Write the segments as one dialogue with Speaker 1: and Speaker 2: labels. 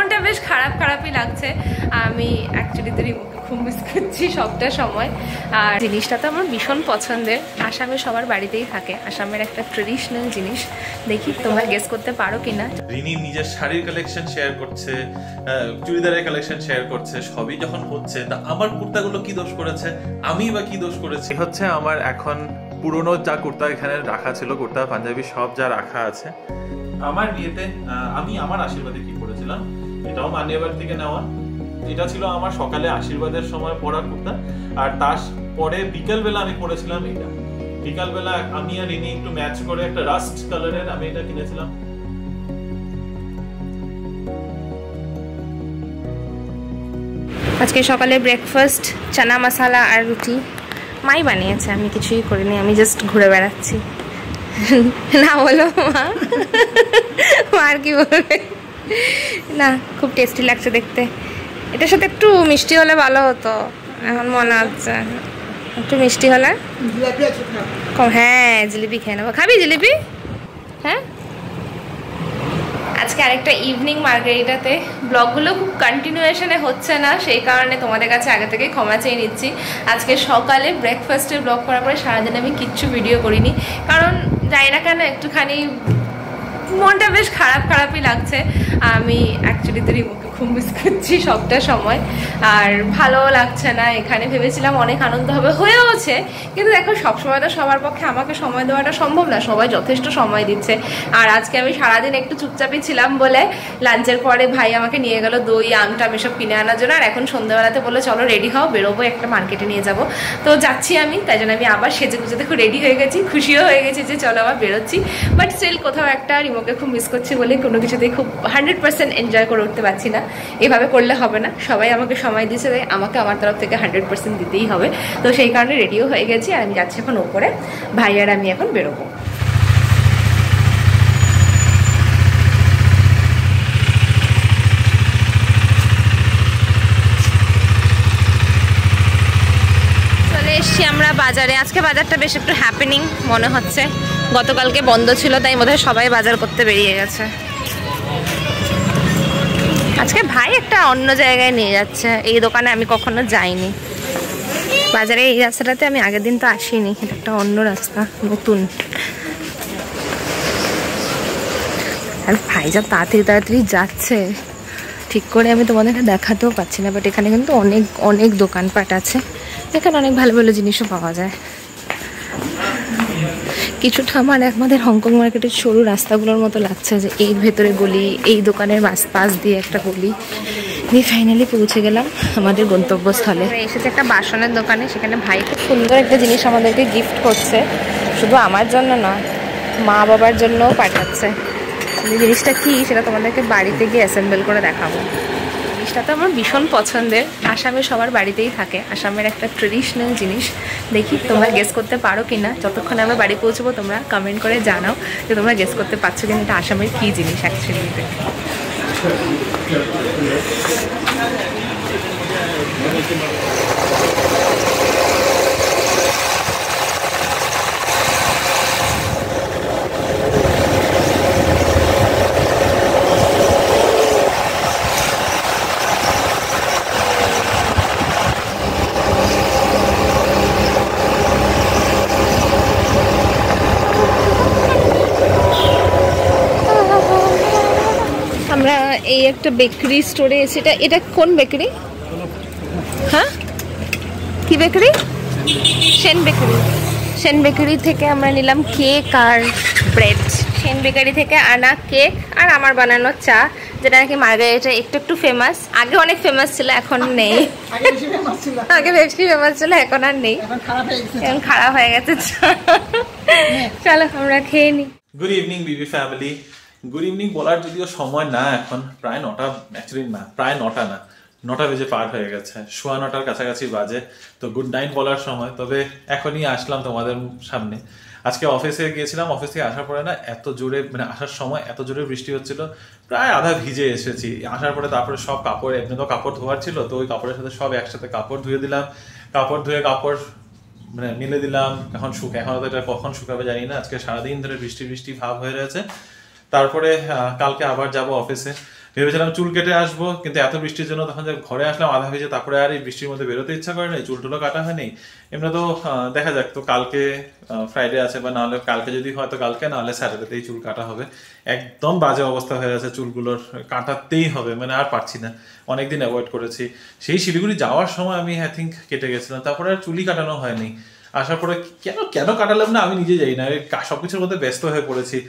Speaker 1: মনটা বেশ খারাপ খারাপই লাগছে। আমি অ্যাকচুয়ালি তো রিমোকে খুব মিস করছি সবটা সময়। আর জিনিসটা তো আমার ভীষণ পছন্দের, আসামে সবার বাড়িতেই থাকে, আসামের একটা ট্রেডিশনাল জিনিস। দেখি তোমরা গেস করতে পারো কিনা।
Speaker 2: রিনি নিজের শাড়ির কালেকশন শেয়ার করছে, চুড়িদারের কালেকশন শেয়ার করছে, সবই যখন হচ্ছে তা আমার কুর্তাগুলো কি দোষ করেছে, আমি বা কি দোষ করেছি। হচ্ছে আমার এখন পুরনো যা কুর্তা এখানে রাখা ছিল, কুর্তা পাঞ্জাবি সব যা রাখা আছে। আমার বিয়েতে আমি আমার আশীর্বাদে কি করেছিলাম, এটাও মানিয়াবার থেকে নেওয়া। এটা ছিল আমার সকালে আশীর্বাদের সময় পরা কুর্তা, আর তারপরে বিকালবেলা আমি পরেছিলাম এটা। বিকালবেলা আমি আর রিনি একটু ম্যাচ করে একটা রাস্ট কালারের আমি এটা কিনেছিলাম।
Speaker 1: আজকে সকালে ব্রেকফাস্ট চানা মশলা আর রুটি মাই বানিয়েছে, আমি কিছুই করিনি, আমি জাস্ট ঘুরে বেড়াচ্ছি। না বলো মা, আর কি বলবে। না খুব টেস্টি লাগছে দেখতে। এটার সাথে একটু মিষ্টি হলে ভালো হতো, এখন মনে হচ্ছে একটু মিষ্টি হলে। হ্যাঁ জিলিপি খেয়ে নেবো, খাবি জিলিপি? হ্যাঁ আজকে আরেকটা ইভিনিং মার্গারিটাতে। ব্লগগুলো খুব কন্টিনিউয়েশনে হচ্ছে না, সেই কারণে তোমাদের কাছে আগে থেকেই ক্ষমা চেয়ে নিচ্ছি। আজকে সকালে ব্রেকফাস্টের ব্লগ করার পরে সারাদিন আমি কিচ্ছু ভিডিও করিনি, কারণ যাই না কেন একটুখানি মনটা বেশ খারাপ খারাপই লাগছে। আমি অ্যাকচুয়ালি তো রিমোকে খুব মিস করছি সবটা সময়, আর ভালো লাগছে না। এখানে ভেবেছিলাম অনেক আনন্দ হবে, হয়েওছে, কিন্তু দেখো সবসময় তো সবার পক্ষে আমাকে সময় দেওয়াটা সম্ভব না, সবাই যথেষ্ট সময় দিচ্ছে। আর আজকে আমি সারাদিন একটু চুপচাপই ছিলাম বলে লাঞ্চের পরে ভাই আমাকে নিয়ে গেল দই আমটা এসব কিনে আনার জন্য। আর এখন সন্ধ্যাবেলাতে বললো চলো রেডি হও, বেরোবো, একটা মার্কেটে নিয়ে যাবো। তো যাচ্ছি আমি, তাই জন্য আমি আবার সেজে গুজে দেখো রেডি হয়ে গেছি, খুশিও হয়ে গেছি যে চলো আবার বেরোচ্ছি। বাট স্টিল কোথাও একটা রিমোকে খুব মিস করছি বলে কোনো কিছুতেই খুব 100% এনজয় করে উঠতে পারছি না। এভাবে করলে হবে না, সবাই আমাকে সময় দিয়েছে, তাই আমাকে আমার তরফ থেকে 100% দিতেই হবে। তো সেই কারণে রেডিও হয়ে গেছি, আর আমি যাচ্ছি এখন ওপরে, ভাই আর আমি এখন বেরোবো। চলে এসছি আমরা বাজারে। আজকে বাজারটা বেশ একটু হ্যাপেনিং মনে হচ্ছে, গতকালকে বন্ধ ছিল তাই বোধহয় সবাই বাজার করতে বেরিয়ে গেছে। আজকে ভাই একটা অন্য জায়গায় নিয়ে যাচ্ছে, এই দোকানে আমি কখনো যাইনি। বাজারে এই রাস্তাটাতে আমি আগের দিন তো আসিনি, এটা একটা অন্য রাস্তা, নতুন। আর ভাই যা তাড়াতাড়ি তাড়াতাড়ি যাচ্ছে, ঠিক করে আমি তোমাদেরকে দেখাতেও পাচ্ছি না। বাট এখানে কিন্তু অনেক অনেক দোকানপাট আছে, এখানে অনেক ভালো ভালো জিনিসও পাওয়া যায়। কিছুটা আমার আমাদের হংকং মার্কেটের সরু রাস্তাগুলোর মতো লাগছে, যে এর ভেতরে গলি, এই দোকানের পাশ দিয়ে একটা গলি দিয়ে ফাইনালি পৌঁছে গেলাম আমাদের গন্তব্যস্থলে। এসেছে একটা বাসনের দোকানে, সেখানে ভাই খুব সুন্দর একটা জিনিস আমাদেরকে গিফট করছে, শুধু আমার জন্য নয় মা বাবার জন্যও পাঠাচ্ছে। এই জিনিসটা কি সেটা তোমাদেরকে বাড়িতে গিয়ে অ্যাসেম্বল করে দেখাবো। জিনিসটা তো আমার ভীষণ পছন্দের, আসামে সবার বাড়িতেই থাকে, আসামের একটা ট্রেডিশনাল জিনিস। দেখি তোমরা গেস করতে পারো কিনা। যতক্ষণ আমরা বাড়ি পৌঁছবো তোমরা কমেন্ট করে জানাও যে তোমরা গেস করতে পারছো কিনা এটা আসামের কী জিনিস অ্যাকচুয়ালি। আমরা এই একটা বেকারি স্টোরে এসে, এটা কোন বেকারি? হ্যাঁ কি bakery? Sen bakery. Sen bakery থেকে আমরা নিলাম কেক আর ব্রেড। সেন বেকারি থেকে আনা কেক আর আমার বানানো চা, যেটা নাকি মার্গারিটা একটু একটু ফেমাস। আগে অনেক ফেমাস ছিল, এখন নেই। আগে বেশি ফেমাস ছিল, এখন আর নেই, এখন খারাপ হয়ে গেছে। চলো আমরা খেয়ে নিই।
Speaker 2: গুড ইভিনিং বিবি ফ্যামিলি। গুড ইভিনিং বলার যদিও সময় না, এখন প্রায় 9টা, অ্যাকচুয়ালি না প্রায় 9টা না, 9টা বেজে পার হয়ে গেছে, 9:15 কাছাকাছি বাজে। তো গুড নাইট বলার সময়, তবে এখনই আসলাম তোমাদের সামনে। আজকে অফিসে গিয়েছিলাম, অফিস থেকে আসার পরে না এত জোরে, মানে আসার সময় এত জোরে বৃষ্টি হচ্ছিল, প্রায় আধা ভিজে এসেছি। আসার পরে তারপরে সব কাপড়, এমনি তো কাপড় ধোয়ার ছিল, তো ওই কাপড়ের সাথে সব একসাথে কাপড় ধুয়ে দিলাম। কাপড় ধুয়ে কাপড় মানে মিলে দিলাম, এখন এখন তো এটা কখন শুকাবে জানি না। আজকে সারাদিন ধরে বৃষ্টি বৃষ্টি ভাব হয়ে রয়েছে। তারপরে কালকে আবার যাব অফিসে। ভেবেছিলাম চুল কেটে আসবো, কিন্তু এত বৃষ্টির জন্য তখন যে ঘরে আসলাম আধা ভেজে, তারপরে আর এই বৃষ্টির মধ্যে বেরোতে ইচ্ছা করে নাই, চুল টুলও কাটা হয়নি। এমনি তো দেখা যাক, তো কালকে ফ্রাইডে আছে, বা নাহলে কালকে যদি হয়তো কালকে, নাহলে স্যাটারডেতেই চুল কাটা হবে। একদম বাজে অবস্থা হয়ে আছে চুলগুলোর, কাটাতেই হবে, মানে আর পারছি না। অনেকদিন অ্যাভয়েড করেছি, সেই শিলিগুড়ি যাওয়ার সময় আমি আই থিঙ্ক কেটে গেছিলাম, তারপরে আর চুলই কাটানো হয়নি। আসার পরে কেন কেন কাটালাম না আমি নিজে যাই না, সবকিছুর মধ্যে ব্যস্ত হয়ে পড়েছি।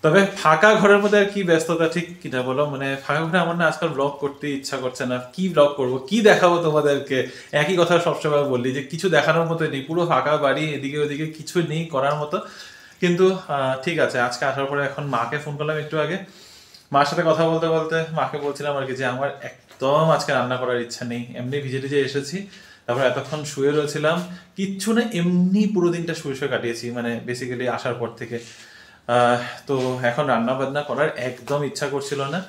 Speaker 2: তবে ফাঁকা ঘরের মধ্যে আর কি ব্যস্ততা, ঠিক কিনা বলো, মানে ফাঁকা ঘরে আমার না আজকাল ব্লগ করতে ইচ্ছা করছে না। কি ব্লগ করবো, কি দেখাবো তোমাদেরকে? একই কথা সবসময় বললি যে কিছু দেখানোর মতো নেই, পুরো ফাঁকা বাড়ি, এদিকে ওদিকে কিছু নেই করার মতো। কিন্তু ঠিক আছে, আজকে আসার পরে এখন মাকে ফোন করলাম একটু আগে, মার সাথে কথা বলতে বলতে মাকে বলছিলাম আর কি যে আমার একদম আজকে রান্না করার ইচ্ছা নেই, এমনি ভিজে ভিজে এসেছি, তারপর এতক্ষণ শুয়ে রয়েছিলাম, কিচ্ছু না, এমনি পুরো দিনটা শুয়ে শুয়ে কাটিয়েছি, মানে বেসিক্যালি আসার পর থেকে। তো এখন রান্না বান্না করার একদম ইচ্ছা করছিল না।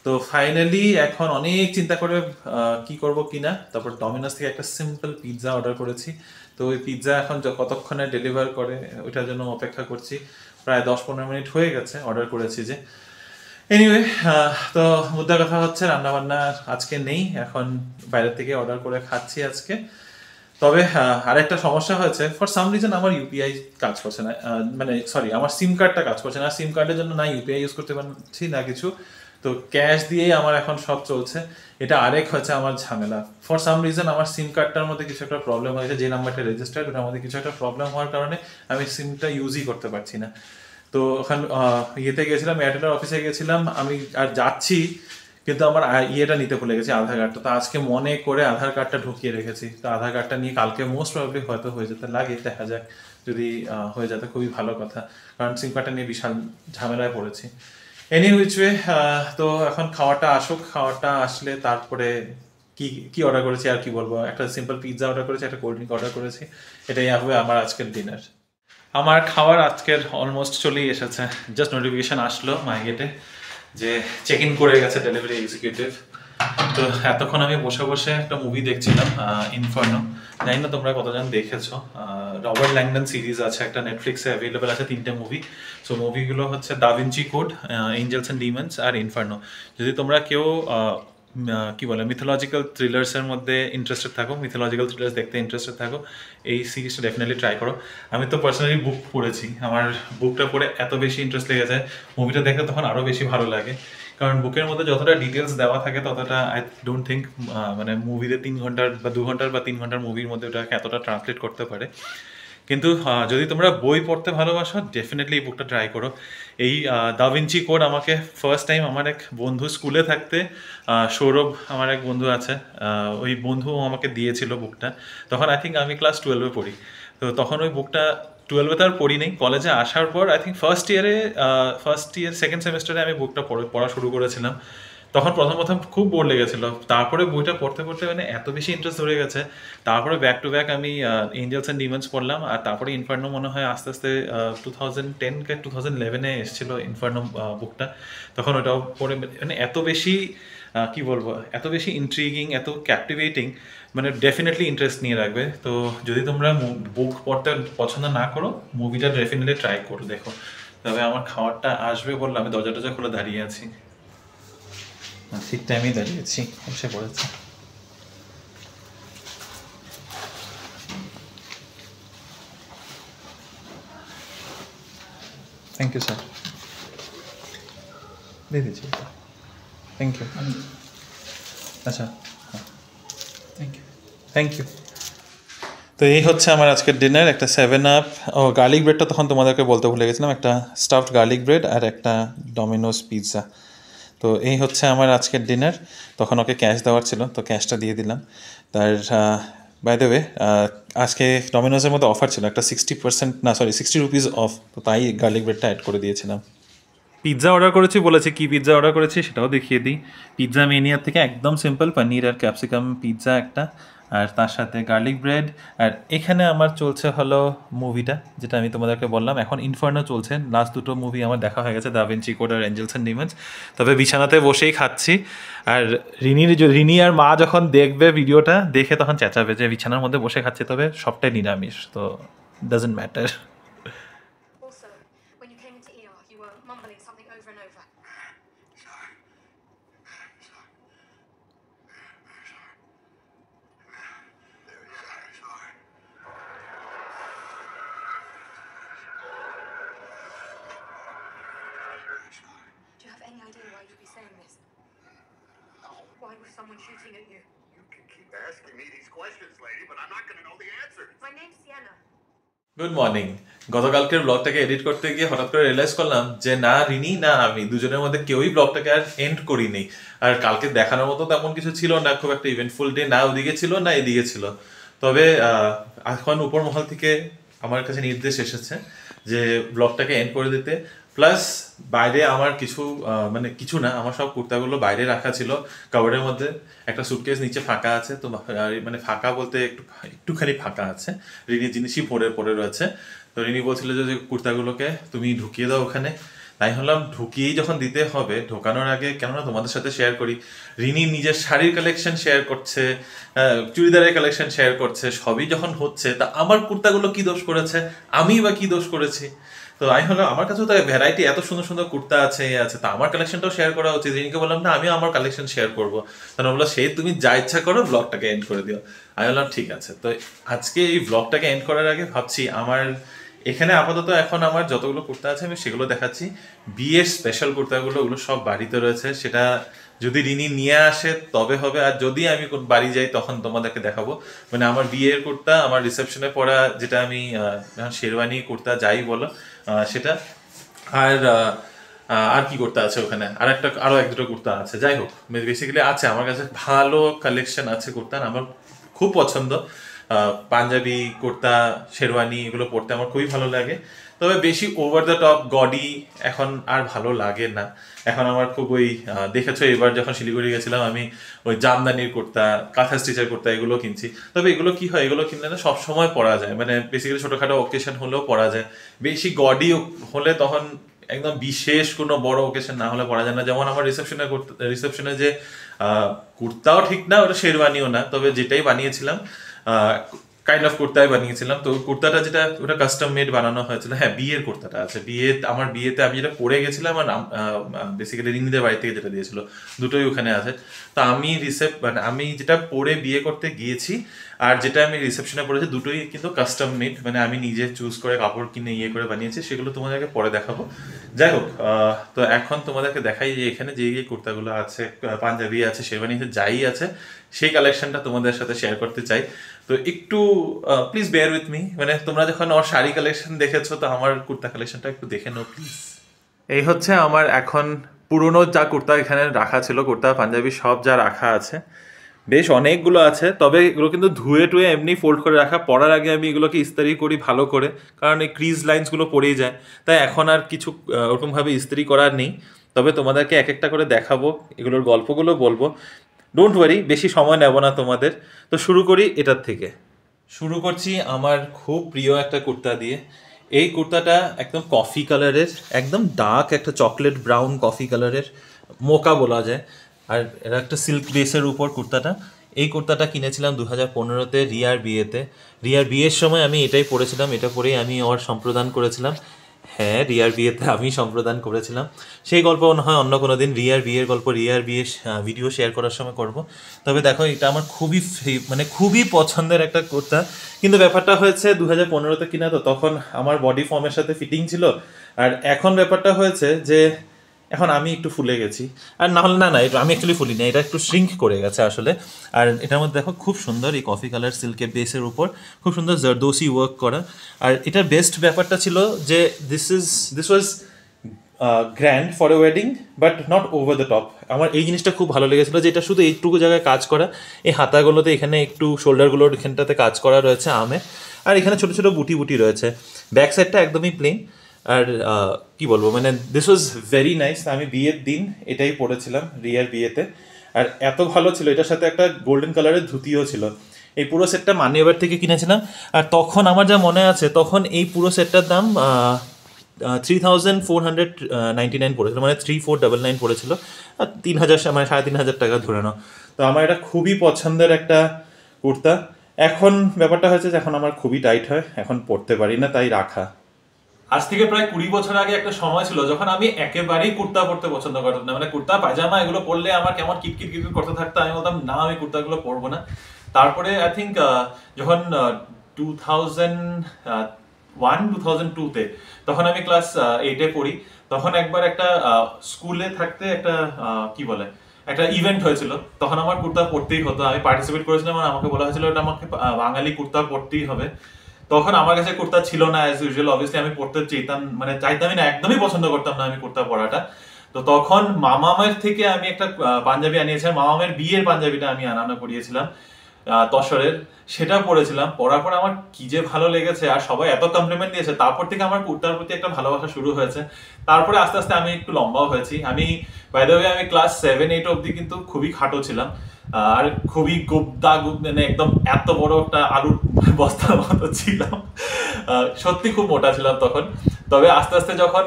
Speaker 2: তো ফাইনালি এখন অনেক চিন্তা করে কি করব কি না, তারপর ডমিনোস থেকে একটা সিম্পল পিৎজা অর্ডার করেছি। তো ওই পিৎজা এখন কতক্ষণে ডেলিভার করে ওইটার জন্য অপেক্ষা করছি। প্রায় 10-15 মিনিট হয়ে গেছে অর্ডার করেছি যে। এনিওয়ে, তো মুদ্রা কথা হচ্ছে রান্নাবান্না আজকে নেই, এখন বাইরে থেকে অর্ডার করে খাচ্ছি আজকে। তবে আরেকটা সমস্যা হয়েছে, ফর সাম রিজন আমার ইউপিআই কাজ করছে না, মানে সরি আমার সিম কার্ডটা কাজ করছে না। সিম কার্ডের জন্য না ইউপিআই ইউজ করতে পারছি না কিছু, তো ক্যাশ দিয়েই আমার এখন সব চলছে। এটা আরেক হচ্ছে আমার ঝামেলা। ফর সাম রিজন আমার সিম কার্ডটার মধ্যে কিছু একটা প্রবলেম হয়েছে, যে নাম্বারটা রেজিস্টার্ড ওটার মধ্যে কিছু একটা প্রবলেম হওয়ার কারণে আমি সিমটা ইউজই করতে পারছি না। তো ওখানে ইয়েতে গেছিলাম, এয়ারটেলের অফিসে গেছিলাম আমি, আর যাচ্ছি কিন্তু আমার ইয়েটা নিতে ভুলে গেছি, আধার কার্ডটা। তো আজকে মনে করে আধার কার্ডটা ঢুকিয়ে রেখেছি, তো আধার কার্ডটা নিয়ে কালকে মোস্ট প্রবাবলি হয়তো হয়ে যেতে লাগে, দেখা যাক। যদি হয়ে যেতে খুবই ভালো কথা, কারণ সিম কার্ডটা নিয়ে বিশাল ঝামেলায় পড়েছি। এনি হুইচ ওয়ে, তো এখন খাওয়াটা আসুক, খাওয়াটা আসলে তারপরে কি কি অর্ডার করেছি আর কি বলবো। একটা সিম্পল পিৎজা অর্ডার করেছি, একটা কোল্ড ড্রিঙ্ক অর্ডার করেছি, এটাই হবে আমার আজকের ডিনার। আমার খাবার আজকের অলমোস্ট চলেই এসেছে, জাস্ট নোটিফিকেশন আসলো মাই গেটে যে চেক ইন করে গেছে ডেলিভারি এক্সিকিউটিভ। তো এতক্ষণ আমি বসে বসে একটা মুভি দেখছিলাম, ইনফার্নো। জানি না তোমরা কতজন দেখেছো, রবার্ট ল্যাংডন সিরিজ আছে একটা, নেটফ্লিক্সে অ্যাভেলেবেল আছে 3টে মুভি। সো মুভিগুলো হচ্ছে Da Vinci Code, Angels and Demons আর ইনফার্নো। যদি তোমরা কেউ কি বলে মিথোলজিক্যাল থ্রিলার্সের মধ্যে ইন্টারেস্টেড থাকো, মিথোলজিক্যাল থ্রিলার্স দেখতে ইন্টারেস্টেড থাকো, এই সিরিজটা ডেফিনেটলি ট্রাই করো। আমি তো পার্সোনালি বুক পড়েছি, আমার বুকটা পড়ে এত বেশি ইন্টারেস্ট লেগেছে, মুভিটা দেখতে তখন আরও বেশি ভালো লাগে। কারণ বুকের মধ্যে যতটা ডিটেলস দেওয়া থাকে ততটা আই ডোন্ট থিঙ্ক মানে মুভিতে 3 ঘন্টার বা 2 ঘন্টার বা 3 ঘন্টার মুভির মধ্যে ওটাকে এতটা ট্রান্সলেট করতে পারে। কিন্তু যদি তোমরা বই পড়তে ভালোবাসো ডেফিনেটলি এই বুকটা ট্রাই করো। এই দা ভিঞ্চি কোড আমাকে ফার্স্ট টাইম আমার এক বন্ধু স্কুলে থাকতে, সৌরভ আমার এক বন্ধু আছে, ওই বন্ধু আমাকে দিয়েছিল বুকটা। তখন আই থিঙ্ক আমি ক্লাস 12-এ পড়ি। তো তখন ওই বুকটা 12-এ তো আর পড়ি নেই, কলেজে আসার পর I think first year second সেমিস্টারে আমি বুকটা পড়া শুরু করেছিলাম। তখন প্রথম খুব বোর লেগেছিল, তারপরে বইটা পড়তে পড়তে মানে এত বেশি ইন্টারেস্ট ধরে গেছে, তারপরে ব্যাক টু ব্যাক আমি এঞ্জেলস অ্যান্ড ডিমন্স পড়লাম, আর তারপরে ইনফার্নো মনে হয় আস্তে আস্তে 2010-2011-এ এসেছিলো ইনফার্নো বুকটা। তখন ওটাও পড়ে মানে এত বেশি কি বলবো, এত বেশি ইন্ট্রিগিং, এত ক্যাপটিভেটিং, মানে ডেফিনেটলি ইন্টারেস্ট নিয়ে রাখবে। তো যদি তোমরা বুক পড়তে পছন্দ না করো, মুভিটা ডেফিনেটলি ট্রাই করো, দেখো। তবে আমার খাবারটা আসবে বললে আমি দরজা খুলে দাঁড়িয়ে আছি, ঠিক টাইমেই দাঁড়িয়েছি, এসে পড়েছে। থ্যাংক ইউ স্যার, দিয়ে দিচ্ছি। Thank you. আচ্ছা, থ্যাংক ইউ। তো এই হচ্ছে আমার আজকের ডিনার, একটা 7 আপ, ও গার্লিক ব্রেডটা তখন তোমাদেরকে বলতে ভুলে গেছিলাম, একটা স্টাফড গার্লিক ব্রেড আর একটা ডমিনোস পিৎজা। তো এই হচ্ছে আমার আজকের ডিনার। তখন ওকে ক্যাশ দেওয়ার ছিল, তো ক্যাশটা দিয়ে দিলাম। তার বাই দ্য ওয়ে আজকে ডমিনোসের মধ্যে অফার ছিল, একটা 60 রুপিস অফ, তো তাই গার্লিক ব্রেডটা অ্যাড করে দিয়েছিলাম। পিৎজা অর্ডার করেছি, বলেছি কি পিৎজা অর্ডার করেছি সেটাও দেখিয়ে দিই। পিৎজা মেনিয়ার থেকে একদম সিম্পল পনির আর ক্যাপসিকাম পিৎজা একটা, আর তার সাথে গার্লিক ব্রেড। আর এখানে আমার চলছে হলো মুভিটা, যেটা আমি তোমাদেরকে বললাম, এখন ইনফার্নো চলছে। লাস্ট দুটো মুভি আমার দেখা হয়ে গেছে, দা ভিঞ্চি কোড আর এঞ্জেলস অ্যান্ড ডিমন্স। তবে বিছানাতে বসেই খাচ্ছি, আর রিনি আর মা যখন দেখবে ভিডিওটা দেখে তখন চেঁচাবে যে বিছানার মধ্যে বসে খাচ্ছে, তবে সবটাই নিরামিষ, তো doesn't matter.
Speaker 3: someone shooting at you.
Speaker 4: You can keep asking me these questions, lady, but I'm not going to know the answers.
Speaker 3: My name's Sienna.
Speaker 2: Good morning. গতকালকের ব্লগটাকে এডিট করতে গিয়ে হঠাৎ করে রিয়েলাইজ করলাম যে না রিনি না আমি দুজনের মধ্যে কেউই ব্লগটাকে আর এন্ড করিনি। আর কালকে দেখানোর মতো তেমন কিছু ছিল না, খুব একটা ইভেন্টফুল ডে না ওদিকে ছিল না এদিকে ছিল। তবে এখন উপর মহল থেকে আমার কাছে নির্দেশ এসেছে যে ব্লগটাকে এন্ড করে দিতে। প্লাস বাইরে আমার কিছু মানে কিছু না, আমার সব কুর্তাগুলো বাইরে রাখা ছিল কাভারের মধ্যে। একটা সুটকেস নিচে ফাঁকা আছে, তো মানে ফাঁকা বলতে একটুখানি ফাঁকা আছে, রিনির জিনিসই পরে রয়েছে। তো রিনি বলছিল যে কুর্তাগুলোকে তুমি ঢুকিয়ে দাও ওখানে। তাই হলাম ঢুকিয়েই যখন দিতে হবে, ঢোকানোর আগে কেননা তোমাদের সাথে শেয়ার করি। রিনি নিজের শাড়ির কালেকশন শেয়ার করছে, চুড়িদারের কালেকশন শেয়ার করছে, সবই যখন হচ্ছে তা আমার কুর্তাগুলো কি দোষ করেছে, আমি বা কি দোষ করেছি। তো আমি হলো আমার কাছেও তো ভ্যারাইটি এত সুন্দর সুন্দর কুর্তা আছে তা আমার কালেকশনটাও শেয়ার করা উচিত। রিনিকে বললাম না আমিও আমার কালেকশন শেয়ার করবো। তখন বললো সেই তুমি যা ইচ্ছা করো, ব্লগটাকে এন্ড করে দিও। আমি বললাম ঠিক আছে। তো আজকে এই ব্লগটাকে এন্ড করার আগে ভাবছি আমার এখানে আপাতত এখন আমার যতগুলো কুর্তা আছে আমি সেগুলো দেখাচ্ছি। বিয়ের স্পেশাল কুর্তাগুলো ওগুলো সব বাড়িতে রয়েছে, সেটা যদি রিনি নিয়ে আসে তবে হবে। আর যদি আমি বাড়ি যাই তখন তোমাদেরকে দেখাবো। মানে আমার বিয়ের কুর্তা, আমার রিসেপশনে পরা যেটা আমি শেরওয়ানি কুর্তা যাই বলো সেটা, আর কি কুর্তা আছে ওখানে, আরো এক দুটো কুর্তা আছে। যাই হোক বেসিক্যালি আছে আমার কাছে ভালো কালেকশন আছে কুর্তার, আমার খুব পছন্দ। পাঞ্জাবি কুর্তা, শেরওয়ানি এগুলো পরতে আমার খুবই ভালো লাগে। তবে বেশি ওভার দ্য টপ গডি এখন আর ভালো লাগে না। এখন আমার খুব ওই দেখেছো এবার যখন শিলিগুড়ি গেছিলাম আমি ওই জামদানির কুর্তা, কাঁথা স্টিচের কুর্তা এগুলো কিনছি। তবে এগুলো কি হয়, এগুলো কিনলে না সবসময় পরা যায়, মানে বেসিক্যালি ছোটোখাটো ওকেশন হলেও পরা যায়। বেশি গডি হলে তখন একদম বিশেষ কোনো বড় ওকেশন না হলে পরা যায় না। যেমন আমার রিসেপশনে যে কুর্তাও ঠিক না, ওটা শেরওয়ানিও না, তবে যেটাই বানিয়েছিলাম কাইন্ড অফ কুর্তাই বানিয়েছিলাম। তো কুর্তাটা যেটা ওটা কাস্টম মেড বানানো হয়েছিল। হ্যাঁ, বিয়ের কুর্তাটা আছে, আমার বিয়েতে আমি যেটা পরে গেছিলাম আর বেসিক্যালি রিনিদের বাড়ি থেকে যেটা দিয়েছিল দুটোই ওখানে আছে। তো আমি যেটা পরে বিয়ে করতে গিয়েছি আর যেটা আমি রিসেপশনে পড়েছি দুটোই কিন্তু কাস্টম মেড, মানে আমি নিজে চুজ করে কাপড় কিনে করে বানিয়েছি। সেগুলো তোমাদেরকে পরে দেখাবো। যাই হোক, তো এখন তোমাদেরকে দেখাই যে এখানে যে কুর্তাগুলো আছে, পাঞ্জাবি আছে, শেরওয়ানি আছে, যাই আছে সেই কালেকশনটা তোমাদের সাথে শেয়ার করতে চাই। তো একটু প্লিজ বেয়ার উইথ মি, মানে তোমরা যখন ওর শাড়ি কালেকশন দেখেছো তো আমার কুর্তা কালেকশনটা একটু দেখে নাও প্লিজ। এই হচ্ছে আমার এখন পুরনো যা কুর্তা এখানে রাখা ছিল, কুর্তা পাঞ্জাবি সব যা রাখা আছে, বেশ অনেকগুলো আছে। তবে এগুলো কিন্তু ধুয়ে টুয়ে এমনি ফোল্ড করে রাখা, পরার আগে আমি এগুলোকে ইস্ত্রি করি ভালো করে, কারণ এই ক্রিজ লাইন্সগুলো পড়েই যায়। তাই এখন আর কিছু ওরকমভাবে ইস্ত্রি করার নেই। তবে তোমাদেরকে এক একটা করে দেখাবো, এগুলোর গল্পগুলো বলবো। ডোন্ট ওয়ারি, বেশি সময় নেব না তোমাদের। তো শুরু করি এটার থেকে। শুরু করছি আমার খুব প্রিয় একটা কুর্তা দিয়ে। এই কুর্তাটা একদম কফি কালারের, একদম ডার্ক একটা চকলেট ব্রাউন কফি কালারের, মোকা বলা যায়। আর এটা একটা সিল্ক বেসের উপর কুর্তাটা। এই কুর্তাটা কিনেছিলাম 2015-তে রিয়ার বিয়েতে। রিয়ার বিয়ের সময় আমি এটাই পরেছিলাম, এটা পরেই আমি ওর সম্প্রদান করেছিলাম। হ্যাঁ, রিয়ার বিয়েতে আমি সম্প্রদান করেছিলাম। সেই গল্প হয় অন্য কোনো দিন, রিয়ার বিয়ের গল্প, রিয়ার বিয়ের ভিডিও শেয়ার করার সময় করব। তবে দেখো এটা আমার খুবই পছন্দের একটা কুর্তা। কিন্তু ব্যাপারটা হয়েছে 2015-তে কিনা, তো তখন আমার বডি ফর্মের সাথে ফিটিং ছিল। আর এখন ব্যাপারটা হয়েছে যে এখন আমি একটু ফুলে গেছি। আর না হলে না আমি অ্যাকচুয়ালি ফুলি না, এটা একটু শ্রিঙ্ক করে গেছে আসলে। আর এটার মধ্যে দেখো খুব সুন্দর এই কফি কালার সিল্কের বেসের উপর খুব সুন্দর জারদোসি ওয়ার্ক করা। আর এটার বেস্ট ব্যাপারটা ছিল যে this was grand for a wedding but not over the top. আমার এই জিনিসটা খুব ভালো লেগেছিলো যে এটা শুধু এইটুকু জায়গায় কাজ করা, এই হাতাগুলোতে এখানে একটু শোল্ডারগুলোর এখানটাতে কাজ করা রয়েছে আমে, আর এখানে ছোটো ছোটো বুটি রয়েছে। ব্যাক সাইডটা একদমই প্লেন। আর কি বলবো, মানে দিস ওয়াজ ভেরি নাইস। আমি বিয়ের দিন এটাই পরেছিলাম রিয়ার বিয়েতে, আর এত ভালো ছিল। এটার সাথে একটা গোল্ডেন কালারের ধুতিও ছিল। এই পুরো সেটটা মানিয়াবার থেকে কিনেছিলাম। আর তখন আমার যা মনে আছে, তখন এই পুরো সেটটার দাম 3499 পড়েছিল, মানে 3499 পড়েছিল। আর 3000 মানে 3500 টাকা ধরে নাও। তো আমার এটা খুবই পছন্দের একটা কুর্তা। এখন ব্যাপারটা হয়েছে যে এখন আমার খুবই টাইট হয়, এখন পরতে পারি না, তাই রাখা। আজ থেকে প্রায় 20 বছর আগে একটা সময় ছিল যখন আমি একেবারেই কুর্তা পরতে পছন্দ করতাম না, মানে কুর্তা পায়জামা এগুলো পরলে আমার কেমন কিটকিট করতে থাকতো। আমি বলতাম না, আমি কুর্তাগুলো পরবো না। তারপরে আই থিঙ্ক যখন 2001-2002-তে, তখন আমি ক্লাস 8-এ পড়ি। তখন একবার একটা স্কুলে থাকতে একটা কি বলে একটা ইভেন্ট হয়েছিল, তখন আমার কুর্তা পরতেই হতো, আমি পার্টিসিপেট করেছিলাম আর আমাকে বলা হয়েছিল এটা আমাকে বাঙালি কুর্তা পরতেই হবে। তখন আমার কাছে কুর্তা ছিল না অ্যাজ ইউজুয়াল, অবভিয়াসলি আমি পড়তে চাইতামই না, একদমই পছন্দ করতাম না আমি কুর্তা পরাটা। তো তখন মামামের থেকে আমি একটা পাঞ্জাবি আনিয়েছিলাম, মামামের বিয়ের পাঞ্জাবিটা আমি আনানো করিয়েছিলাম তসরের, সেটা পরেছিলাম। পরার পর আমার কি যে ভালো লেগেছে, আর সবাই এত কমপ্লিমেন্ট দিয়েছে, তারপর থেকে আমার কুর্তার প্রতি একটা ভালোবাসা শুরু হয়েছে। তারপরে আস্তে আস্তে আমি একটু লম্বাও হয়েছি। আমি বাই দ্য ওয়ে আমি ক্লাস 7-8 অবধি কিন্তু খুবই খাটো ছিলাম, আর খুবই মানে একদম এত বড় একটা আলুর বস্তার মতো ছিলাম, সত্যি খুব মোটা ছিলাম তখন। তবে আস্তে আস্তে যখন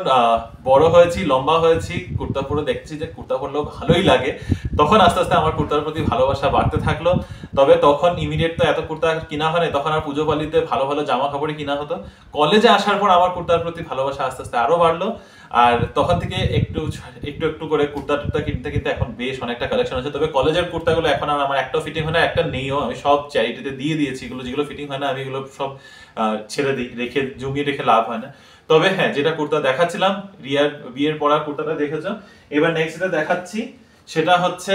Speaker 2: বড় হয়েছি, লম্বা হয়েছি, কুর্তা পরে দেখছি যে কুর্তা পরলেও ভালোই লাগে, তখন আস্তে আস্তে আমার কুর্তার প্রতি ভালোবাসা বাড়তে থাকলো। তবে তখন ইমিডিয়েট তো এত কুর্তা কিনা হয় না, তখন আর পুজো পালিতে ভালো ভালো জামা কাপড়ই কিনা হতো। কলেজে আসার পর আমার কুর্তার প্রতি ভালোবাসা আস্তে আস্তে আরো বাড়লো, আর তখন থেকে একটু একটু একটু করে কুর্তা টুর্তা কিনতে কিনতে এখন বেশ অনেকটা কালেকশন আছে। তবে কলেজের কুর্তাগুলো এখন আর আমার একটাও ফিটিং হয় না, একটা নেইও, আমি সব চ্যারিটিতে দিয়ে দিয়েছি। এগুলো যেগুলো ফিটিং হয় না আমি এগুলো সব ছেড়ে দিই, রেখে জমিয়ে রেখে লাভ হয় না। তবে হ্যাঁ, যেটা কুর্তা দেখাচ্ছিলাম, রিয়ার বিয়ের পরা কুর্তাটা দেখেছো, এবার নেক্সট যেটা দেখাচ্ছি সেটা হচ্ছে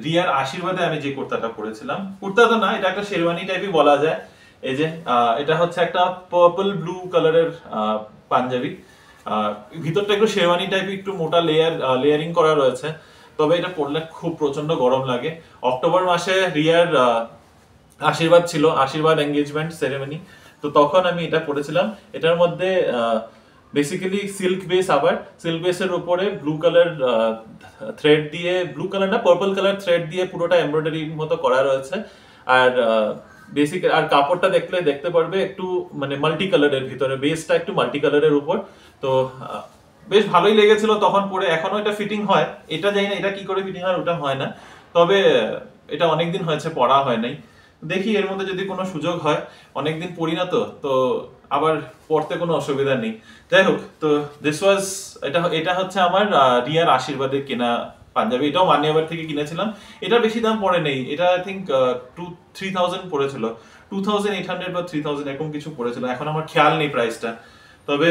Speaker 2: রিয়ার আশীর্বাদে আমি যে কুর্তাটা পরেছিলাম। কুর্তা তো না, এটা একটা শেরওয়ানি টাইপই বলা যায়। এই যে এটা হচ্ছে একটা পার্পল ব্লু কালারের পাঞ্জাবি, ভিতরটা একটু শেরওয়ানি টাইপের, একটু মোটা লেয়ারিং করা রয়েছে। তবে এটা পরলে খুব প্রচন্ড গরম লাগে। অক্টোবর মাসে রিয়ার আশীর্বাদ ছিল, আশীর্বাদ এঙ্গেজমেন্ট সেরেমনি, তো তখন আমি এটা পরেছিলাম। এটার মধ্যে বেসিক্যালি সিল্ক বেস, আবার সিল্ক বেসের উপরে ব্লু কালার থ্রেড দিয়ে, ব্লু কালার না পার্পল কালার থ্রেড দিয়ে পুরোটা এমব্রয়ডারির মতো করা রয়েছে। আর বেসিক আর কাপড়টা দেখতে পারবে একটু মানে মাল্টি কালারের, ভিতরে বেসটা একটু মাল্টি কালারের উপর। তো বেশ ভালোই লেগেছিল তখন পরে, এখনো এটা ফিটিং হয়, এটা জানি না এটা কি করে ফিটিং হয়, ওটা হয় না। তবে এটা অনেকদিন হয়েছে পরা হয় নাই, দেখি এর মধ্যে যদি কোনো সুযোগ হয়, অনেকদিন পরি না তো আবার পড়তে কোনো অসুবিধা নেই। যাই হোক, তো এটা হচ্ছে আমার রিয়ার আশীর্বাদের কেনা পাঞ্জাবি। এটাও মানিয়াবার থেকে কিনেছিলাম। এটা বেশি দাম পড়ে নেই, এটা আই থিঙ্ক 2-3,000 পড়েছিল, 2,800 বা 3,000 এরকম কিছু পড়েছিল, এখন আমার খেয়াল নেই প্রাইসটা। তবে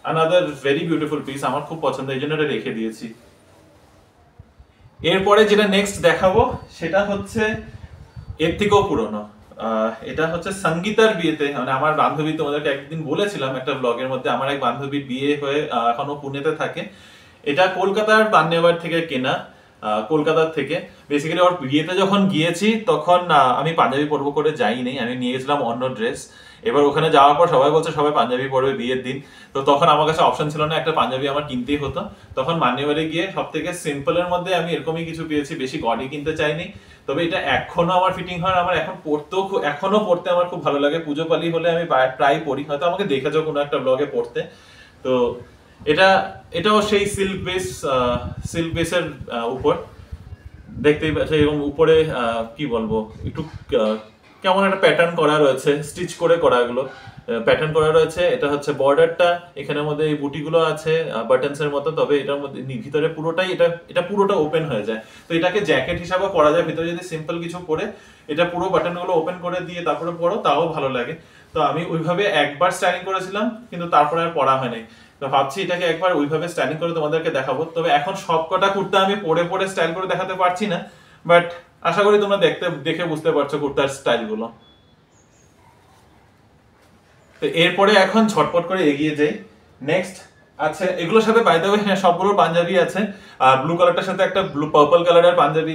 Speaker 2: আনাদার ভেরি বিউটিফুল পিস, আমার খুব পছন্দ, এই জন্য এটা রেখে দিয়েছি। এরপরে যেটা নেক্সট দেখাবো সেটা হচ্ছে এর থেকেও পুরনো। এটা হচ্ছে সঙ্গীতার বিয়েতে, মানে আমার বান্ধবী, তোমাদেরকে একদিন বলেছিলাম একটা ব্লগের মধ্যে, আমার এক বান্ধবীর বিয়ে হয়ে এখনো পুনেতে থাকে। এটা কলকাতার বান্নেবার থেকে কেনা, কলকাতার থেকে। বেসিক্যালি ওর বিয়েতে যখন গিয়েছি তখন আমি পাঞ্জাবি পরবো করে যাইনি, আমি নিয়ে গেছিলাম অন্য ড্রেস। এবার ওখানে যাওয়ার পর সবাই বলছে সবাই পাঞ্জাবি পরবে বিয়ের দিন, তো তখন আমার কাছে অপশন ছিল না, একটা পাঞ্জাবি আমার কিনতেই হতো। তখন মান্যবারে গিয়ে সব থেকে সিম্পলের মধ্যে আমি এরকমই কিছু পেয়েছি, বেশি গডি কিনতে চাইনি। তবে এটা এখনো আমার ফিটিং হয়, আমার এখন এখনো পড়তে আমার খুব ভালো লাগে। পুজো পালি হলে আমি প্রায় পরি, হয়তো আমাকে দেখেছো কোনো একটা ব্লগে পড়তে। তো এটাও সেই সিল্ক বেসের উপর, দেখতেই পাচ্ছি এবং উপরে কি বলবো, একটু কেমন একটা প্যাটার্ন করা রয়েছে, স্টিচ করে করা, এগুলো প্যাটার্ন করা রয়েছে। এটা হচ্ছে বর্ডারটা, এখানের মধ্যে এই বুটিগুলো আছে বাটনস এর মতো। তবে এটার মধ্যে ভিতরে পুরোটাই এটা পুরোটা ওপেন হয়ে যায়, তো এটাকে জ্যাকেট হিসাবে পরা যায়। ভিতরে যদি সিম্পল কিছু পরে এটা পুরো বাটনগুলো ওপেন করে দিয়ে তারপরে পরো, তাও ভালো লাগে। তো আমি ওইভাবে একবার স্টাইলিং করেছিলাম, কিন্তু তারপরে আর পরা হয়নি। তো ভাবছি এটাকে একবার ওইভাবে স্টাইলিং করে তোমাদেরকে দেখাবো। তবে এখন সবকটা কুর্তা আমি পরে স্টাইল করে দেখাতে পারছি না, বাট আশা করি তোমরা দেখে বুঝতে পারছো কুর্তার স্টাইল গুলো। তো এরপরে এখন ঝটপট করে এগিয়ে যাই। নেক্সট আচ্ছা, এগুলোর সাথে বাই দ্য ওয়ে সবগুলোর পাঞ্জাবি আছে। ব্লু কালারটার সাথে একটা পার্পল কালারের পাঞ্জাবি,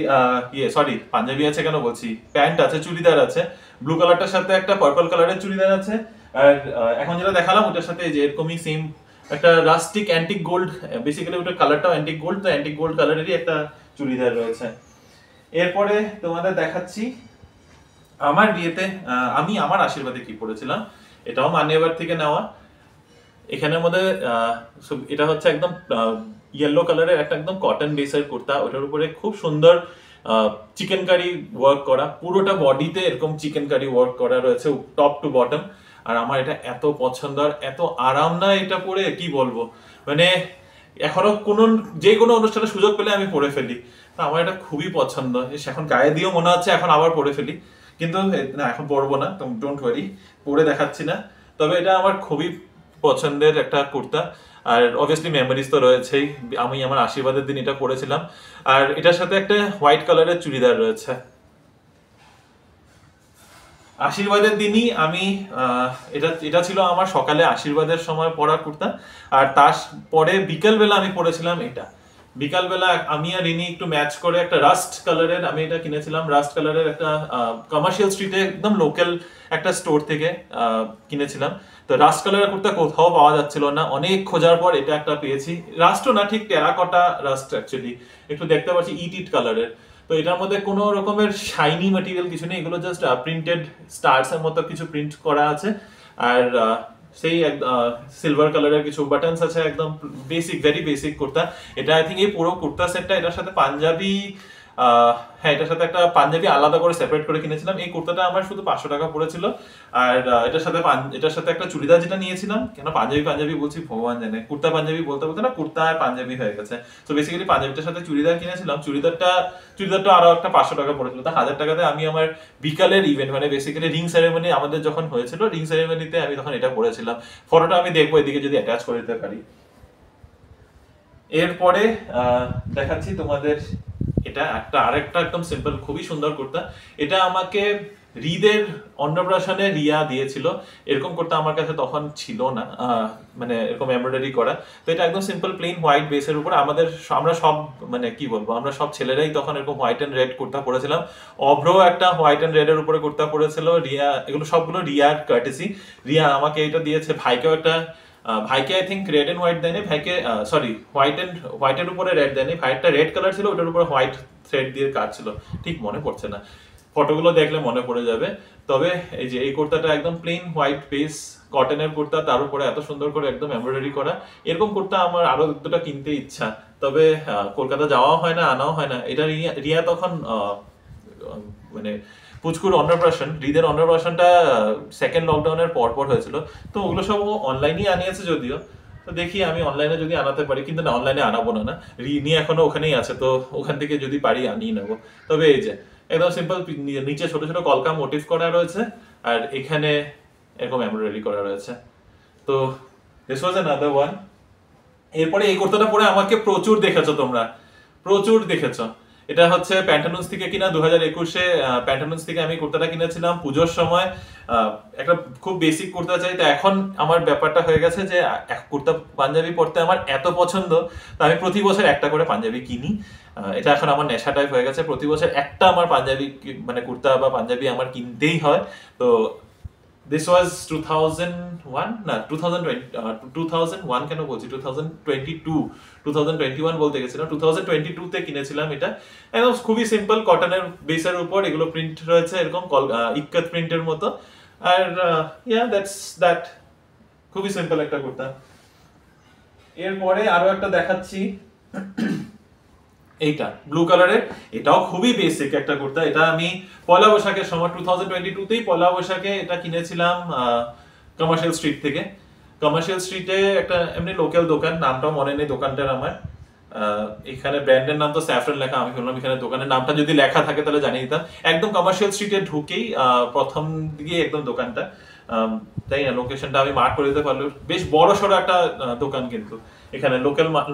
Speaker 2: পাঞ্জাবি আছে কেন বলছি, প্যান্ট আছে, চুড়িদার আছে। ব্লু কালারটার সাথে একটা পার্পল কালারের চুড়িদার আছে। আর এখন যেটা দেখালাম ওটার সাথে যে এরকমই সেম একটা রাস্টিক অ্যান্টিক গোল্ড, বেসিক্যালি ওটার কালারটাও অ্যান্টিক গোল্ড, তো অ্যান্টিক গোল্ড কালারেরই একটা চুড়িদার রয়েছে। এরপরে তোমাদের দেখাচ্ছি আমার বিয়েতে আমি আমার আশীর্বাদে কি পরেছিলাম। এটাও মান্যবার থেকে নেওয়া। এখানের মধ্যে এটা হচ্ছে একদম ইয়েলো কালারের একটা একদম কটন বেসের কুর্তা, ওটার উপরে খুব সুন্দর চিকেন কারি ওয়ার্ক করা, পুরোটা বডিতে এরকম চিকেন কারি ওয়ার্ক করা রয়েছে টপ টু বটম। আর আমার এটা এত পছন্দ আর এত আরাম না এটা পরে, কি বলবো, মানে এখনো যে কোনো অনুষ্ঠানে সুযোগ পেলে আমি পরে ফেলি। তো আমার এটা খুবই পছন্দ, এখন গায়ে দিয়েও মনে হচ্ছে এখন আবার পরে ফেলি, কিন্তু না এখন পরবো না, ডোন্ট ওয়ারি, পরে দেখাচ্ছি না। তবে এটা আমার খুবই পছন্দের একটা কুর্তা। আর অবভিয়াসলি মেমোরিজ তো রয়েছেই, আমি আমার আশীর্বাদের দিন এটা পরেছিলাম। আর এটার সাথে একটা হোয়াইট কালারের চুড়িদার রয়েছে। আশীর্বাদের দিনই আমি এটা ছিল আমার সকালে আশীর্বাদের সময় পরা কুর্তা, আর তারপরে বিকালবেলা আমি পরেছিলাম এটা। বিকালবেলা আমি আর রিনি একটু ম্যাচ করে একটা রাস্ট কালারের, আমি এটা কিনেছিলাম রাস্ট কালারের একটা কমার্শিয়াল স্ট্রিটে একদম লোকাল একটা স্টোর থেকে কিনেছিলাম। তো রাস্ট কালারের কুর্তা কোথাও পাওয়া যাচ্ছিল না, অনেক খোঁজার পর এটা একটা পেয়েছি। রাস্টও না, ঠিক টেরাকটা রাস্ট অ্যাকচুয়ালি, একটু দেখতে পাচ্ছি ইট কালারের। তো এটার মধ্যে কোনো রকমের শাইনি ম্যাটেরিয়াল কিছু নেই, এগুলো জাস্ট প্রিন্টেড স্টার্স এর মতো কিছু প্রিন্ট করা আছে। আর সেই সিলভার কালারের কিছু বাটনস আছে, একদম বেসিক, ভেরি বেসিক কুর্তা। এটা আই থিঙ্ক এই পুরো কুর্তা সেটটা, এটার সাথে পাঞ্জাবি, হ্যাঁ এটার সাথে একটা পাঞ্জাবি আলাদা করে সেপারেট করে কিনেছিলাম। এই কুর্তাটা আমার শুধু 500 টাকা পড়েছিল। আর এটার সাথে একটা চুড়িদার যেটা নিয়েছিলাম, কেন পাঞ্জাবি বলছি ভগবান জানে, কুর্তা পাঞ্জাবি বলতে বলতে না কুর্তা আর পাঞ্জাবি হয়ে গেছে। তো বেসিক্যালি পাঞ্জাবিটার সাথে চুড়িদার কিনেছিলাম, চুড়িদারটা আরো একটা 500 টাকা পড়েছিল। তো 1000 টাকাতে আমি আমার বিকালের ইভেন্ট, মানে বেসিক্যালি রিং সেরেমনি আমাদের যখন হয়েছিল, রিং সেরেমনিতে আমি তখন এটা পরেছিলাম। ফটোটা আমি দেখবো এদিকে যদি অ্যাটাচ করে দিতে পারি। এরপরে দেখাচ্ছি তোমাদের এটা আরেকটা একদম সিম্পল, খুবই সুন্দর কুর্তা। এটা আমাকে হৃদের অন্নপ্রাশনে রিয়া দিয়েছিল। এরকম কুর্তা আমার কাছে তখন ছিল না, মানে এরকম এমব্রয়ডারি করা। তো এটা একদম সিম্পল প্লেন হোয়াইট বেসের উপর। আমরা সব, মানে কি বলবো, আমরা সব ছেলেরাই তখন এরকম হোয়াইট এন্ড রেড কুর্তা পরেছিলাম। অভ্র একটা হোয়াইট এন্ড রেড এর উপরে কুর্তা পরেছিল। রিয়া, এগুলো সবগুলো রিয়ার কার্টেসি। রিয়া আমাকে এটা দিয়েছে। ভাইকে I think red and white দেয়নি, ভাইকে সরি হোয়াইটের উপরে রেড দেয়নি, ভাইটা রেড কালার ছিল, ওটার উপরে হোয়াইট থ্রেড দিয়ে কাজ ছিল, ঠিক মনে পড়ছে না, ফটোগুলো দেখলে মনে পড়ে যাবে। তবে এই যে এই কুর্তাটা একদম প্লেন হোয়াইট বেস কটনের কুর্তা, তার উপরে এত সুন্দর করে একদম এমব্রয়ডারি করা। এরকম কুর্তা আমার আরো দুটো কিনতে ইচ্ছা, তবে কলকাতা যাওয়া হয় না, আনাও হয় না। এটা রিয়া তখন মানে পুচকুর অন্নপ্রাশন, হৃদের অন্নপ্রাশনটা সেকেন্ড লকডাউনের পর হয়েছিল। তো ওগুলো সব অনলাইনেই আনিয়েছে যদিও। তো দেখি আমি অনলাইনে যদি আনাতে পারি, কিন্তু না অনলাইনে আনাবো না, রিনি এখনো ওখানেই আছে, তো ওখান থেকে যদি পারি আনিয়ে নেবো। তবে এই যে একদম সিম্পল, নিচে ছোট ছোট কলকা মোটিভ করা রয়েছে, আর এখানে এরকম এমব্রয়ডারি করা রয়েছে। তো দিস ওয়াজ অ্যানাদার ওয়ান। এরপরে এই কুর্তাটা পরে আমাকে প্রচুর দেখেছো তোমরা, প্রচুর দেখেছো। এটা হচ্ছে প্যান্টালুন্স থেকে কিনা, 2021-এ প্যান্টালুন্স থেকে আমি কুর্তাটা কিনেছিলাম পুজোর সময়। একটা খুব বেসিক কুর্তা চাই, তো এখন আমার ব্যাপারটা হয়ে গেছে যে কুর্তা পাঞ্জাবি পরতে আমার এত পছন্দ, তো আমি প্রতি বছর একটা করে পাঞ্জাবি কিনি। এটা এখন আমার নেশা টাইপ হয়ে গেছে, প্রতি বছর একটা আমার পাঞ্জাবি, মানে কুর্তা বা পাঞ্জাবি আমার কিনতেই হয়। তো this was 2001 না 2001 কেন বলছি, 2021 বলতে গেছিলাম, 2022 তে কিনেছিলাম এটা। একদম খুবই সিম্পল কটনের বেসের উপর এগুলো প্রিন্ট রয়েছে, এরকম ইক্কাত প্রিন্টের মতো। আর দ্যাট খুবই সিম্পল একটা কুর্তা। এরপরে আরো একটা দেখাচ্ছি, এইটা ব্লু কালারের, এটাও খুবই বেসিক একটা কুর্তা। এটা আমি পয়লা বৈশাখের সময় 2022-তেই পয়লা বৈশাখে এটা কিনেছিলাম কমার্শিয়াল স্ট্রিট থেকে। কমার্শিয়াল স্ট্রিটে একটা এমনি লোকাল দোকান, নামটাও মনে নেই দোকানটার আমার। এখানে ব্র্যান্ডের নাম তো স্যাফরন লেখা, আমি বললাম এখানে দোকানের নামটা যদি লেখা থাকে তাহলে জানিয়ে দিতাম। একদম কমার্শিয়াল স্ট্রিটে ঢুকেই প্রথম দিকে একদম দোকানটা, তাই না, লোকেশনটা আমি মার্ক করে দিতে পারলো। বেশ বড় সড়ো একটা দোকান, কিন্তু এখানে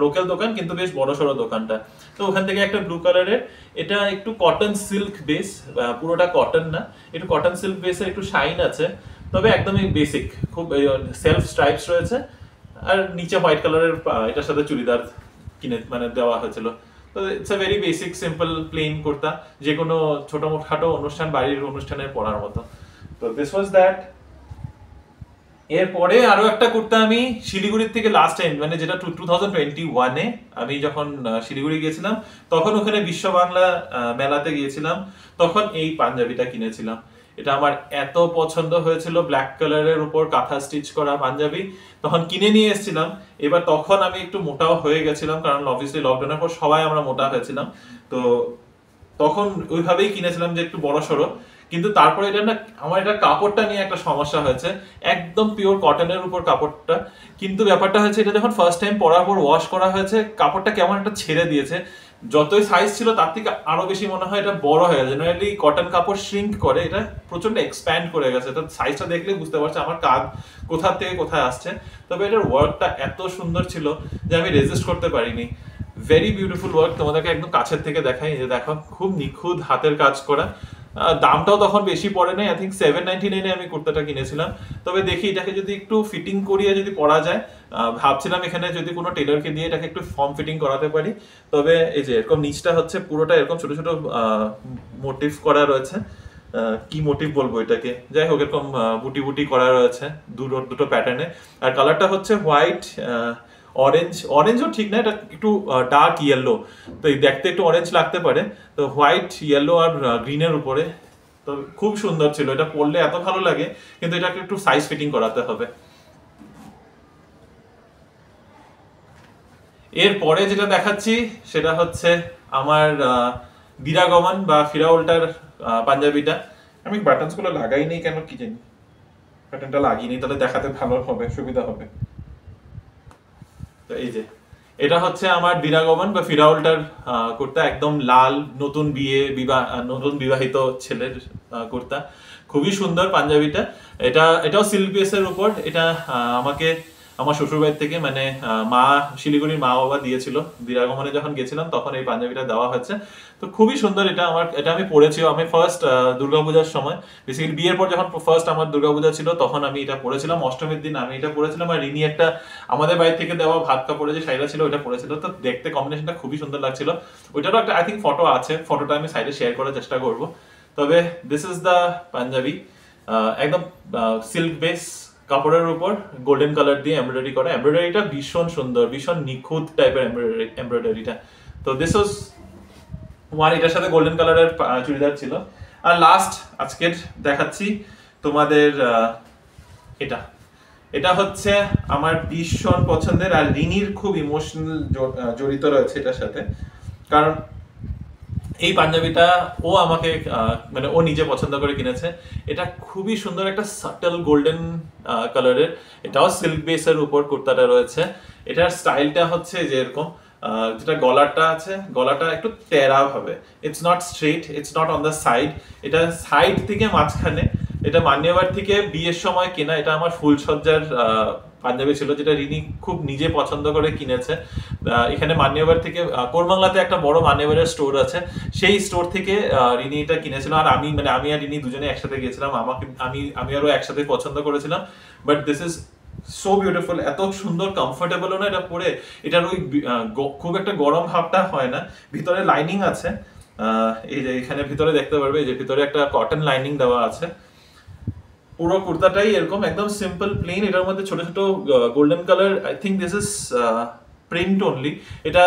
Speaker 2: লোকাল দোকান, কিন্তু বেশ বড় সড়ো দোকানটা। তো ওখান থেকে একটা ব্লু কালারের, এটা একটু কটন সিল্ক বেস, পুরোটা কটন না, একটু কটন সিল্ক বেসের একটু শাইন আছে, তবে একদমই বেসিক, খুব সেলফ স্ট্রাইপস রয়েছে। আর নিচে হোয়াইট কালারের এটার সাথে চুড়িদার কিনে মানে দেওয়া হয়েছিল। তো it's a very basic simple plain kurta, যে কোনো ছোটখাটো অনুষ্ঠান, বাড়ির অনুষ্ঠানের পরার মতো। তো দিস ওয়াজ দ্যাট। এরপরে আরো একটা কুর্তা আমি শিলিগুড়ির থেকে লাস্ট টাইম, মানে যেটা 2021-এ আমি যখন শিলিগুড়ি গিয়েছিলাম, তখন ওখানে বিশ্ব বাংলা মেলাতে গিয়েছিলাম, তখন এই পাঞ্জাবিটা কিনেছিলাম। এটা আমার এত পছন্দ হয়েছিল, ব্ল্যাক কালারের উপর কাঁথা স্টিচ করা পাঞ্জাবি, তখন কিনে নিয়ে এসেছিলাম। এবার তখন আমি একটু মোটাও হয়ে গেছিলাম, কারণ অবভিয়াসলি লকডাউনের পর সবাই আমরা মোটা হয়েছিলাম, তো তখন ওইভাবেই কিনেছিলাম যে একটু বড় সড়ো। কিন্তু তারপরে এটা না, আমার এটা কাপড়টা নিয়ে একটা সমস্যা হয়েছে, একদম পিওর কটনের উপর কাপড়টা, কিন্তু ব্যাপারটা হচ্ছে এটা যখন ফার্স্ট টাইম পরার পর ওয়াশ করা হয়েছে, কাপড়টা কেমন একটা ছেড়ে দিয়েছে। যতই সাইজ ছিল তার থেকে আরো বেশি মনে হয় এটা বড় হয়ে গেছে। জেনারেলি কটন কাপড় শ্রিঙ্ক করে, এটা প্রচন্ড এক্সপ্যান্ড করে গেছে। তো সাইজটা দেখলে বুঝতে পারছি আমার কাঁধ কোথা থেকে কোথায় আসছে। তবে এটার ওয়ার্কটা এত সুন্দর ছিল যে আমি রেজিস্ট করতে পারিনি। ভেরি বিউটিফুল ওয়ার্ক, তোমাদেরকে একদম কাছের থেকে দেখাই। যে দেখো খুব নিখুঁত হাতের কাজ করা। দামটাও তখন বেশি পড়ে নাই, আই থিঙ্ক 799 আমি কুর্তাটা কিনেছিলাম। তবে দেখি এটাকে যদি একটু ফিটিং করিয়ে যদি পরা যায়, ভাবছিলাম এখানে যদি কোনো টেলারকে দিয়ে এটাকে একটু ফর্ম ফিটিং করাতে পারি। তবে এই যে এরকম নিচটা হচ্ছে পুরোটা এরকম ছোট ছোট মোটিভ করা রয়েছে, কি মোটিভ বলবো এটাকে, যাই হোক এরকম বুটি বুটি করা রয়েছে দুটো প্যাটার্নে। আর কালারটা হচ্ছে হোয়াইট, অরেঞ্জও ঠিক না, এটা একটু ডার্ক ইয়েলো, তো দেখতে একটু অরেঞ্জ লাগতে পারে। তো হোয়াইট, ইয়েলো আর গ্রিনের উপরে, তো খুব সুন্দর ছিল। এটা পরলে এত ভালো লাগে, কিন্তু এটাকে একটু সাইজ ফিটিং করাতে হবে। এরপরে যেটা দেখাচ্ছি সেটা হচ্ছে আমার দিরাগমন বা ফিরাউলটার পাঞ্জাবিটা। আমি বাটনস গুলো লাগাইনি কেন কি জানি, বাটনটা লাগিয়ে তাহলে দেখাতে ভালো হবে, সুবিধা হবে। তো এই যে এটা হচ্ছে আমার দিরাগমন বা ফিরাউলটার কুর্তা, একদম লাল, নতুন বিবাহিত ছেলের কুর্তা। খুবই সুন্দর পাঞ্জাবিটা। এটাও সিল্ক বেসের উপর। এটা আমাকে আমার শ্বশুরবাড়ি থেকে, মানে মা, শিলিগুড়ির মা বাবা দিয়েছিল। দিরাগমনে যখন গেছিলাম তখন এই পাঞ্জাবিটা দেওয়া হয়েছে। তো খুবই সুন্দর এটা আমি পরেছি। আমি ফার্স্ট দুর্গাপূজার সময়, বেসিক্যালি বিয়ের পর যখন ফার্স্ট আমার দুর্গাপূজা ছিল তখন আমি এটা পরেছিলাম। অষ্টমীর দিন আমি এটা পরেছিলাম। আর রিনি একটা আমাদের বাড়ি থেকে দেওয়া ভাত কাপড়ে যে শাড়িটা ছিল ওইটা পরেছিল। তো দেখতে কম্বিনেশনটা খুবই সুন্দর লাগছিল। ওইটারও একটা আই থিঙ্ক ফটো আছে, ফটোটা আমি সাইডে শেয়ার করার চেষ্টা করব। তবে দিস ইজ দ্য পাঞ্জাবি, একদম সিল্ক বেস কাপড়ের উপর গোল্ডেন কালার দিয়ে এমব্রয়ডারি করা। এমব্রয়ডারিটা ভীষণ সুন্দর, ভীষণ নিখুঁত টাইপের এমব্রয়ডারিটা। তো দিস ওয়াজ ওয়ান, এটার সাথে গোল্ডেন কালারের চুড়িদার ছিল। আর লাস্ট আজকের দেখাচ্ছি তোমাদের এটা হচ্ছে আমার ভীষণ পছন্দের, আর রিনির খুব ইমোশনাল জড়িত রয়েছে এটার সাথে। কারণ এই পাঞ্জাবিটা ও আমাকে মানে ও নিজে পছন্দ করে কিনেছে। এটা খুবই সুন্দর, একটা সাটল গোল্ডেন কালারের। এটাও সিল্ক বেসের উপর কুর্তাটা রয়েছে। এটার স্টাইলটা হচ্ছে যে এরকম, যেটা গলাটা আছে, গলাটা একটু তেরা ভাবে, it's not straight, it's not on the side, এটা সাইড থেকে মাঝখানে। এটা মান্যবার থেকে বিয়ের সময় কেনা। এটা আমার ফুলসজ্জার পাঞ্জাবি ছিল, যেটা রিনি খুব নিজে পছন্দ করে কিনেছে। এখানে মান্যবার থেকে, কোরবাংলাতে একটা বড় মান্যবারের স্টোর আছে, সেই স্টোর থেকে রিনি এটা কিনেছিল। আর আমি আর রিনি দুজনে একসাথে গেছিলাম। আমি আরো একসাথে পছন্দ করেছিলাম। But this is so beautiful, এত সুন্দর, কমফোর্টেবলও না এটা পরে। এটার ওই খুব একটা গরম ভাবটা হয় না। ভিতরে লাইনিং আছে, এই যে এখানে ভিতরে দেখতে পারবে, যে ভিতরে একটা কটন লাইনিং দেওয়া আছে। পুরো কুর্তাটাই এরকম একদম সিম্পল প্লেন। এটার মধ্যে ছোট ছোট golden colour, I think this is print only. এটা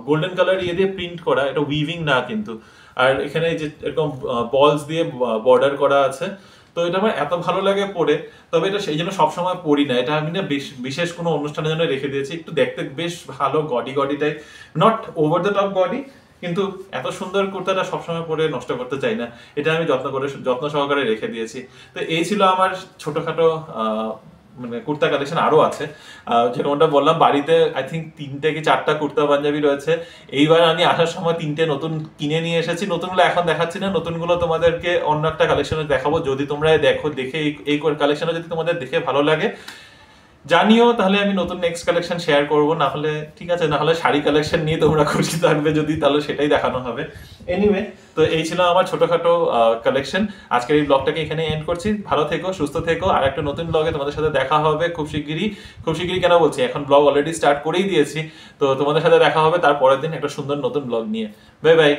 Speaker 2: গোল্ডেন কালার ইয়ে দিয়ে প্রিন্ট করা, এটা উইভিং না কিন্তু। আর এখানে যে এরকম বলস দিয়ে বর্ডার করা আছে। তো এটা আমার এত ভালো লাগে পরে। তবে এটা সেই জন্য সবসময় পরি না, এটা আমি না বিশেষ কোনো অনুষ্ঠানের জন্য রেখে দিয়েছি। একটু দেখতে বেশ ভালো, gaudy type, not over the top gaudy, কিন্তু এত সুন্দর কুর্তাটা সবসময় পরে নষ্ট করতে চাই না। এটা আমি যত্ন সহকারে রেখে দিয়েছি। তো এই ছিল আমার ছোটখাটো মানে কুর্তা কালেকশন। আরো আছে, যেরকমটা বললাম, বাড়িতে আই থিঙ্ক 3টে কি 4টা কুর্তা পাঞ্জাবি রয়েছে। এইবার আমি আসার সময় 3টে নতুন কিনে নিয়ে এসেছি। নতুনগুলো এখন দেখাচ্ছি না, নতুনগুলো তোমাদেরকে অন্য একটা কালেকশনে দেখাবো। যদি তোমরা দেখে এই কালেকশনে যদি তোমাদের দেখে ভালো লাগে জানিও, তাহলে আমি নতুন নেক্সট কালেকশন শেয়ার করবো। না হলে ঠিক আছে, না হলে শাড়ি কালেকশন নিয়ে তোমরা খুশি থাকবে যদি, তাহলে সেটাই দেখানো হবে। এনিওয়ে, তো এই ছিল আমার ছোটখাটো কালেকশন। আজকের এই ব্লগটাকে এখানে এন্ড করছি। ভালো থেকো, সুস্থ থেকো। আর একটা নতুন ব্লগে তোমাদের সাথে দেখা হবে খুব শিগগিরই কেন বলছি, এখন ব্লগ অলরেডি স্টার্ট করেই দিয়েছি। তো তোমাদের সাথে দেখা হবে তার পরের দিন একটা সুন্দর নতুন ব্লগ নিয়ে। Bye bye.